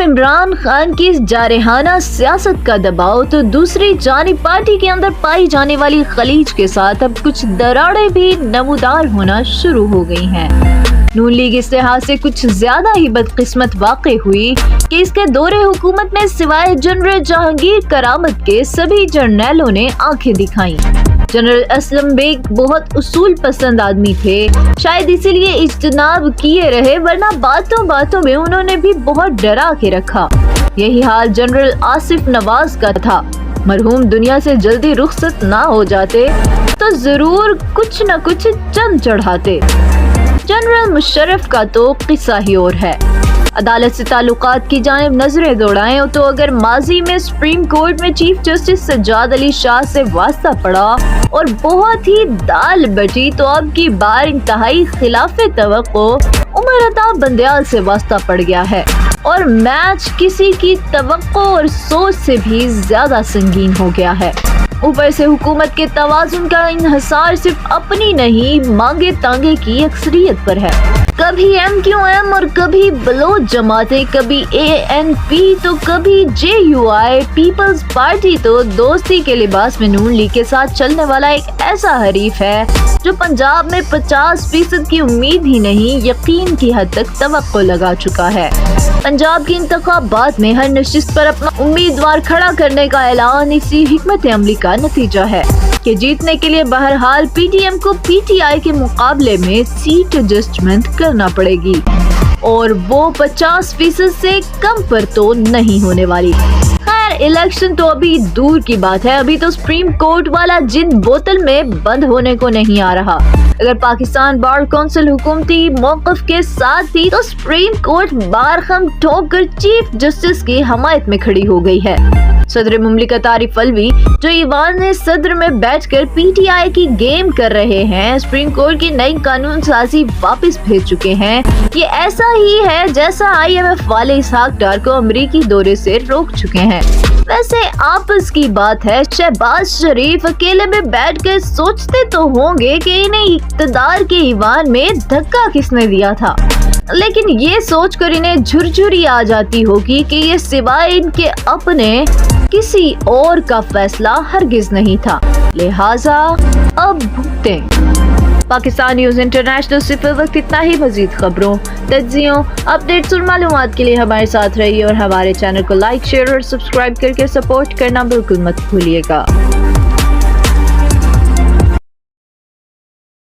عمران خان کی جارحانہ سیاست کا دباؤ تو دوسری جانب پارٹی کے اندر پائی جانے والی خلیج کے ساتھ اب کچھ دراڑیں بھی نمودار ہونا شروع ہو گئی ہیں۔ نون لیگ اس لحاظ سے کچھ زیادہ ہی بدقسمت واقع ہوئی کہ اس کے دور حکومت میں سوائے جنرل جہانگیر کرامت کے سبھی جرنیلوں نے آنکھیں دکھائیں۔ جنرل اسلم بیگ بہت اصول پسند آدمی تھے، شاید اسی لیے اجتناب کیے رہے، ورنہ باتوں باتوں میں انہوں نے بھی بہت ڈرا کے رکھا۔ یہی حال جنرل آصف نواز کا تھا۔ مرحوم دنیا سے جلدی رخصت نہ ہو جاتے تو ضرور کچھ نہ کچھ چند چڑھاتے۔ جنرل مشرف کا تو قصہ ہی اور ہے۔ عدالت سے تعلقات کی جانب نظریں دوڑائیں تو اگر ماضی میں سپریم کورٹ میں چیف جسٹس سجاد علی شاہ سے واسطہ پڑا اور بہت ہی دال بٹی، تو اب کی بار انتہائی خلاف توقع عمر عطا بندیال سے واسطہ پڑ گیا ہے، اور میچ کسی کی توقع اور سوچ سے بھی زیادہ سنگین ہو گیا ہے۔ اوپر سے حکومت کے توازن کا انحصار صرف اپنی نہیں، مانگے تانگے کی اکثریت پر ہے۔ کبھی ایم کیو ایم اور کبھی بلوچ جماعتیں، کبھی اے این پی تو کبھی جے یو آئی پیپلز پارٹی، تو دوستی کے لباس میں نون لیگ کے ساتھ چلنے والا ایک ایسا حریف ہے جو پنجاب میں 50% کی امید ہی نہیں، یقین کی حد تک توقع لگا چکا ہے۔ پنجاب کے انتخابات میں ہر نشست پر اپنا امیدوار کھڑا کرنے کا اعلان اسی حکمت عملی کا نتیجہ ہے کہ جیتنے کے لیے بہرحال پی ٹی ایم کو پی ٹی آئی کے مقابلے میں سیٹ ایڈجسٹمنٹ کرنا پڑے گی، اور وہ 50% سے کم پر تو نہیں ہونے والی۔ خیر، الیکشن تو ابھی دور کی بات ہے، ابھی تو سپریم کورٹ والا جن بوتل میں بند ہونے کو نہیں آ رہا۔ اگر پاکستان بار کونسل حکومتی موقف کے ساتھ تھی تو سپریم کورٹ بار خم ٹھوک کر چیف جسٹس کی حمایت میں کھڑی ہو گئی ہے۔ صدر مملکت عارف الوی جو ایوان صدر میں بیٹھ کر پی ٹی آئی کی گیم کر رہے ہیں، سپریم کورٹ کی نئی قانون سازی واپس بھیج چکے ہیں۔ یہ ایسا ہی ہے جیسا آئی ایم ایف والے اسحاق ڈار کو امریکی دورے سے روک چکے ہیں۔ ویسے آپس کی بات ہے، شہباز شریف اکیلے میں بیٹھ کر سوچتے تو ہوں گے کہ انہیں اقتدار کے ایوان میں دھکا کس نے دیا تھا، لیکن یہ سوچ کر انہیں جھرجھری آ جاتی ہوگی کہ یہ سوائے ان کے اپنے کسی اور کا فیصلہ ہرگز نہیں تھا، لہٰذا اب بھگتیں۔ پاکستان نیوز انٹرنیشنل سے فی الوقت اتنا ہی۔ مزید خبروں، تجزیوں، اپڈیٹس اور معلومات کے لیے ہمارے ساتھ رہیے اور ہمارے چینل کو لائک، شیئر اور سبسکرائب کر کے سپورٹ کرنا بالکل مت بھولیے گا۔